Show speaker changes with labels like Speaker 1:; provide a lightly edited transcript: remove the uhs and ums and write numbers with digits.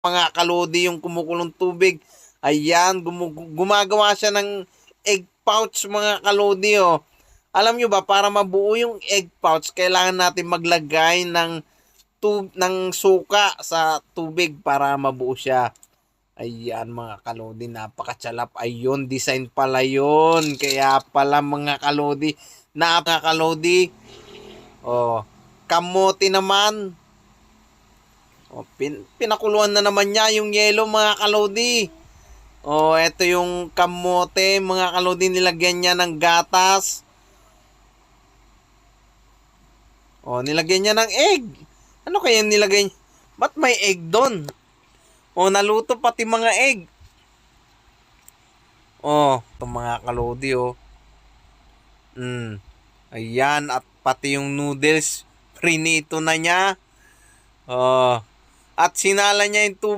Speaker 1: mga kalodi yung kumukulong tubig. Ayan, gumagawa siya ng egg pouch mga kalodi oh. Alam nyo ba, para mabuo yung egg pouch, kailangan natin maglagay ng suka sa tubig para mabuo siya. Ayan mga kalodi, napakatsalap. Ayun, design pala yun. Kaya pala mga kalodi, mga kalodi. Oh, kamote naman. Oh, pinakuluan na naman niya yung yelo mga kalodi. Oh, eto yung kamote mga kalodi, nilagyan niya ng gatas. Oh, nilagyan niya ng egg. Ano kaya nilagay niya? Ba't may egg doon? Oh, naluto pati mga egg. Oh, itong mga kalodi oh. Ayan, at pati yung noodles, prinito na niya. Oh, at sinala niya yung tubig.